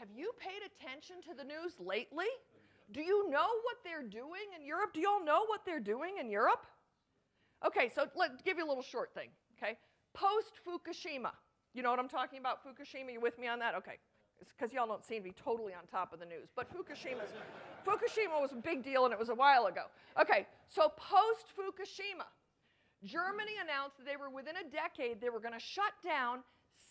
have you paid attention to the news lately? Do you know what they're doing in Europe? Do you all know what they're doing in Europe? Okay, so let's give you a little short thing, okay? Post-Fukushima. You know what I'm talking about, Fukushima? You with me on that? Okay. It's because y'all don't seem to be totally on top of the news. But Fukushima was a big deal, and it was a while ago. Okay, so post-Fukushima, Germany announced that they were within a decade, they were going to shut down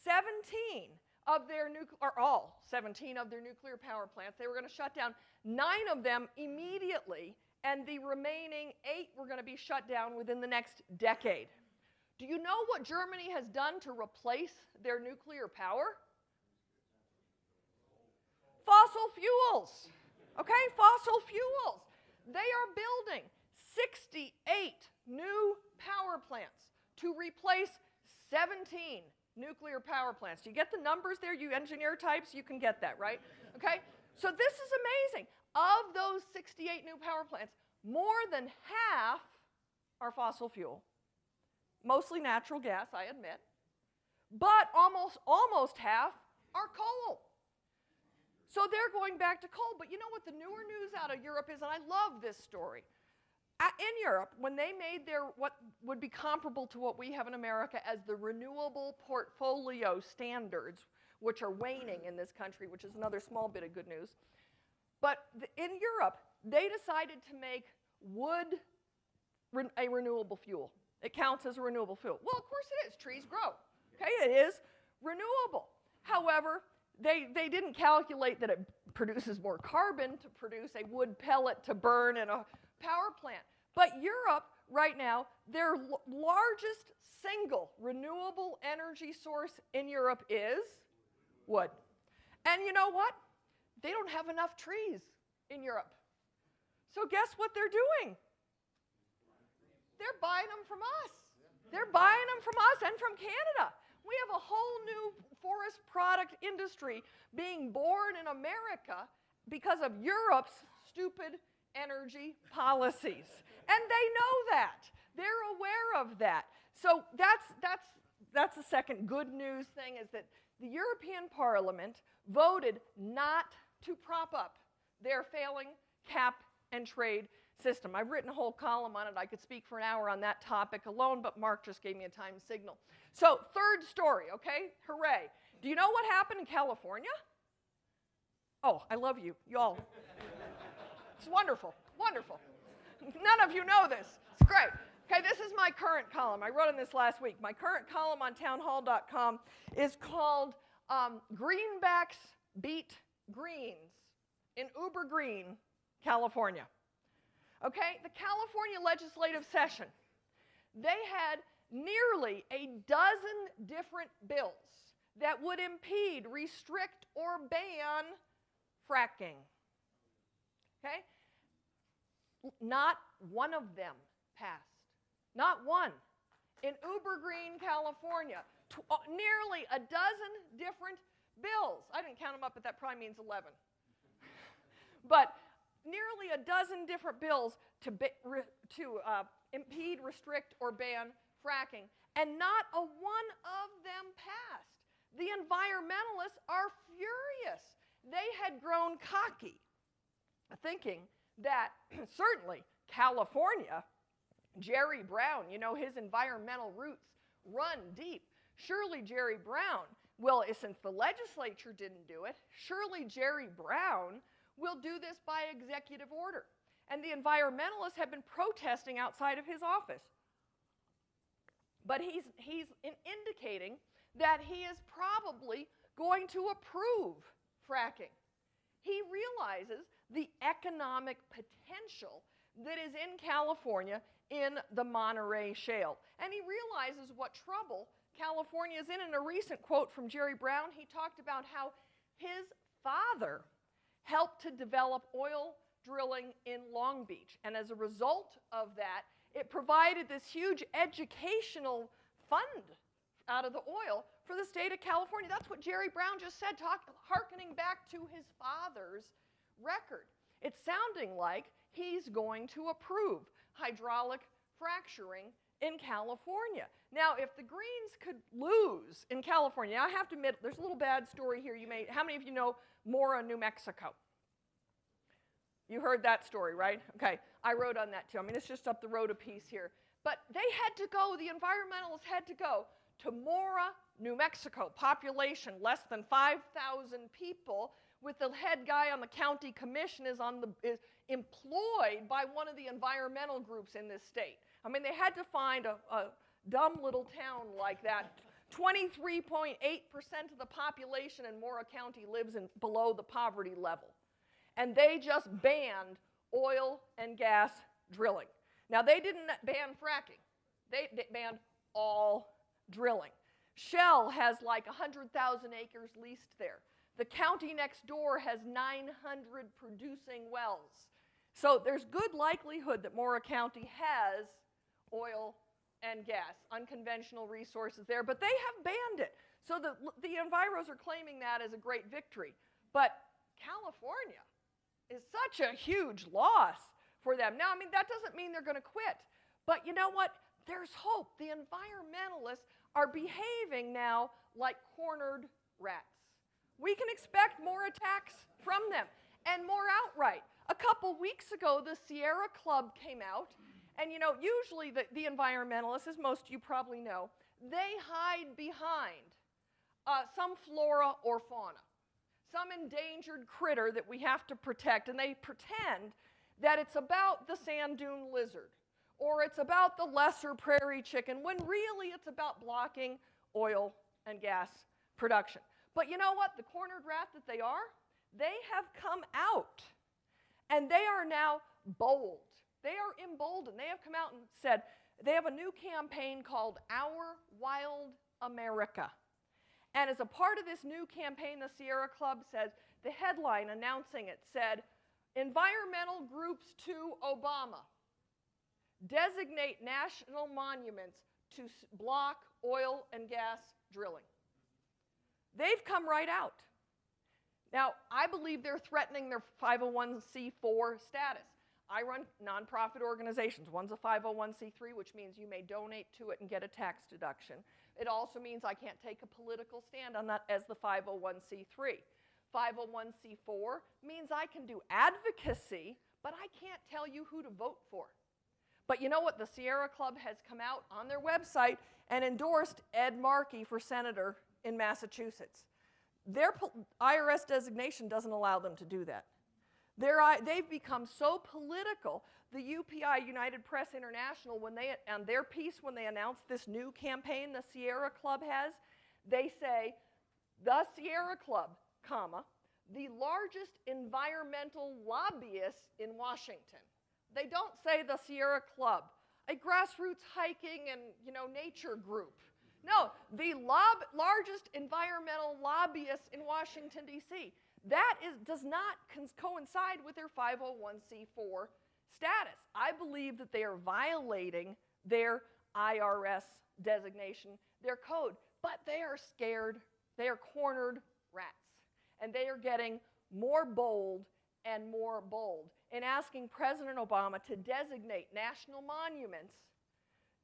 17 of their all 17 of their nuclear power plants. They were going to shut down 9 of them immediately, and the remaining 8 were going to be shut down within the next decade. Do you know what Germany has done to replace their nuclear power? Fossil fuels, okay? Fossil fuels. They are building 68 new power plants to replace 17 nuclear power plants. Do you get the numbers there, you engineer types? You can get that, right? Okay? So this is amazing. Of those 68 new power plants, more than half are fossil fuel. Mostly natural gas, I admit. But almost half are coal. So they're going back to coal. But you know what the newer news out of Europe is? And I love this story. In Europe, when they made their what would be comparable to what we have in America as the renewable portfolio standards, which are waning in this country, which is another small bit of good news. But in Europe, they decided to make wood a renewable fuel. It counts as a renewable fuel. Well, of course it is. Trees grow. Okay, it is renewable. However, they didn't calculate that it produces more carbon to produce a wood pellet to burn in a power plant. But Europe, right now, their largest single renewable energy source in Europe is wood. And you know what? They don't have enough trees in Europe. So guess what they're doing? They're buying them from us. They're buying them from us and from Canada. We have a whole new forest product industry being born in America because of Europe's stupid energy policies. And they know that. They're aware of that. So that's the second good news thing, is that the European Parliament voted not to prop up their failing cap and trade system. I've written a whole column on it. I could speak for an hour on that topic alone, but Mark just gave me a time signal. So third story, okay? Hooray. Do you know what happened in California? Oh, I love you, y'all. It's wonderful, wonderful. None of you know this. It's great. Okay, this is my current column. I wrote on this last week. My current column on townhall.com is called Greenbacks Beat Greens in Uber Green, California. Okay, the California legislative session, they had nearly a dozen different bills that would impede, restrict, or ban fracking. Okay? Not one of them passed. Not one. In Uber Green, California, nearly a dozen different bills. I didn't count them up, but that probably means 11. But nearly a dozen different bills to impede, restrict, or ban fracking, and not a one of them passed. The environmentalists are furious. They had grown cocky, thinking that certainly California, Jerry Brown, you know, his environmental roots run deep. Surely Jerry Brown, well, since the legislature didn't do it, surely Jerry Brown will do this by executive order. And the environmentalists have been protesting outside of his office. But he's indicating that he is probably going to approve fracking. He realizes the economic potential that is in California in the Monterey Shale. And he realizes what trouble California is in. In a recent quote from Jerry Brown, he talked about how his father helped to develop oil drilling in Long Beach. And as a result of that, it provided this huge educational fund out of the oil for the state of California. That's what Jerry Brown just said, hearkening back to his father's record. It's sounding like he's going to approve hydraulic fracturing in California. Now, if the Greens could lose in California, I have to admit, there's a little bad story here. How many of you know Mora, New Mexico? You heard that story, right? Okay, I wrote on that too. I mean, it's just up the road a piece here. But they had to go, the environmentalists had to go to Mora, New Mexico, population less than 5,000 people, with the head guy on the county commission is employed by one of the environmental groups in this state. I mean, they had to find a dumb little town like that. 23.8% of the population in Mora County lives below the poverty level. And they just banned oil and gas drilling. Now, they didn't ban fracking. They banned all drilling. Shell has like 100,000 acres leased there. The county next door has 900 producing wells. So there's good likelihood that Mora County has oil and gas, unconventional resources there, but they have banned it. So the enviros are claiming that as a great victory. But California is such a huge loss for them. Now, I mean, that doesn't mean they're going to quit. But you know what? There's hope. The environmentalists are behaving now like cornered rats. We can expect more attacks from them, and more outright. A couple weeks ago, the Sierra Club came out, and you know, usually the environmentalists, as most of you probably know, they hide behind some flora or fauna, some endangered critter that we have to protect, and they pretend that it's about the sand dune lizard, or it's about the lesser prairie chicken, when really it's about blocking oil and gas production. But you know what? The cornered rat that they have come out, and they are now bold. They are emboldened. They have come out and said, they have a new campaign called Our Wild America. And as a part of this new campaign, the Sierra Club says, the headline announcing it said, environmental groups to Obama designate national monuments to block oil and gas drilling. They've come right out. Now, I believe they're threatening their 501c4 status. I run nonprofit organizations. One's a 501c3, which means you may donate to it and get a tax deduction. It also means I can't take a political stand on that as the 501c3. 501c4 means I can do advocacy, but I can't tell you who to vote for. But you know what? The Sierra Club has come out on their website and endorsed Ed Markey for senator in Massachusetts. Their IRS designation doesn't allow them to do that. They've become so political. The UPI, United Press International, on their piece, when they announced this new campaign the Sierra Club has, they say, the Sierra Club, comma, the largest environmental lobbyists in Washington. They don't say the Sierra Club, a grassroots hiking and nature group. No, the largest environmental lobbyists in Washington, D.C. That does not coincide with their 501c4 status. I believe that they are violating their IRS designation, their code, but they are scared. They are cornered rats, and they are getting more bold and more bold in asking President Obama to designate national monuments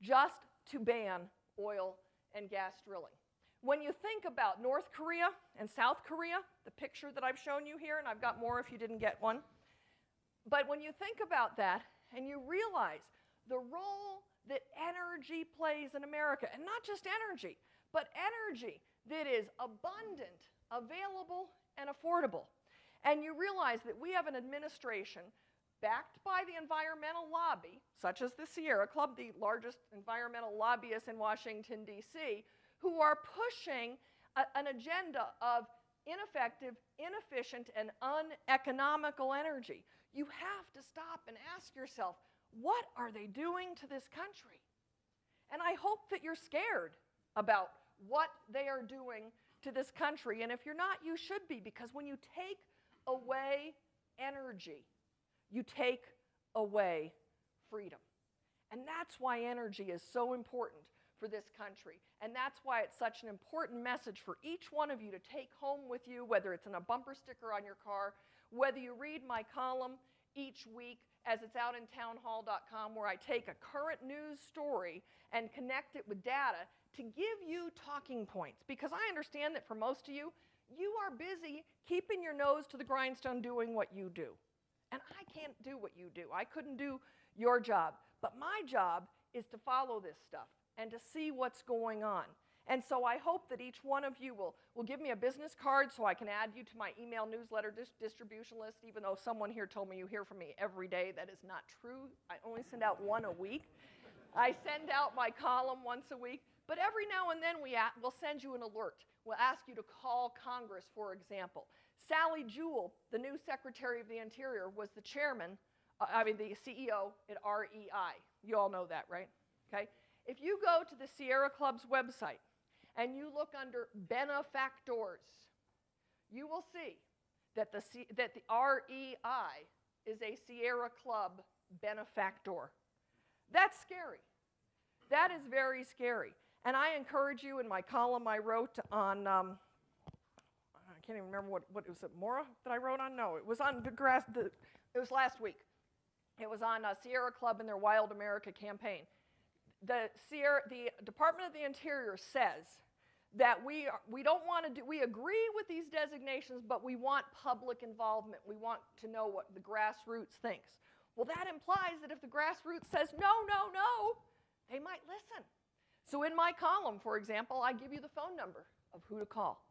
just to ban oil and gas drilling. When you think about North Korea and South Korea, the picture that I've shown you here, and I've got more if you didn't get one, but when you think about that and you realize the role that energy plays in America, and not just energy, but energy that is abundant, available, and affordable, and you realize that we have an administration backed by the environmental lobby, such as the Sierra Club, the largest environmental lobbyists in Washington, D.C., who are pushing an agenda of ineffective, inefficient, and uneconomical energy. You have to stop and ask yourself, what are they doing to this country? And I hope that you're scared about what they are doing to this country. And if you're not, you should be, because when you take away energy, you take away freedom. And that's why energy is so important for this country. And that's why it's such an important message for each one of you to take home with you, whether it's in a bumper sticker on your car, whether you read my column each week as it's out in townhall.com, where I take a current news story and connect it with data to give you talking points. Because I understand that for most of you, you are busy keeping your nose to the grindstone doing what you do. And I can't do what you do. I couldn't do your job. But my job is to follow this stuff and to see what's going on. And so I hope that each one of you will give me a business card so I can add you to my email newsletter distribution list, even though someone here told me you hear from me every day. That is not true. I only send out one a week. I send out my column once a week. But every now and then we'll send you an alert. We'll ask you to call Congress, for example. Sally Jewell, the new Secretary of the Interior, was the the CEO at REI. You all know that, right? Okay. If you go to the Sierra Club's website and you look under benefactors, you will see that the REI is a Sierra Club benefactor. That's scary. That is very scary. And I encourage you, in my column I wrote on, I can't even remember what was it, Mora that I wrote on? No, it was on it was last week. It was on Sierra Club and their Wild America campaign. The Department of the Interior says that we agree with these designations, but we want public involvement. We want to know what the grassroots thinks. Well, that implies that if the grassroots says no, no, no, they might listen. So in my column, for example, I give you the phone number of who to call.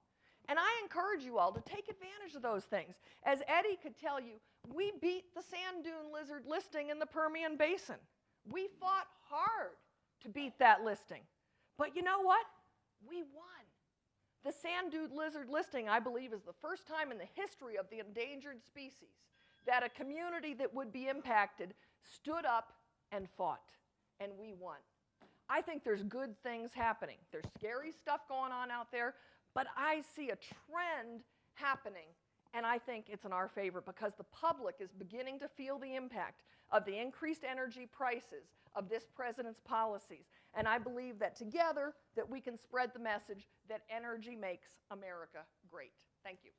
And I encourage you all to take advantage of those things. As Eddie could tell you, we beat the sand dune lizard listing in the Permian Basin. We fought hard to beat that listing. But you know what? We won. The sand dune lizard listing, I believe, is the first time in the history of the endangered species that a community that would be impacted stood up and fought. And we won. I think there's good things happening. There's scary stuff going on out there, but I see a trend happening, and I think it's in our favor because the public is beginning to feel the impact of the increased energy prices of this president's policies. And I believe that together that we can spread the message that energy makes America great. Thank you.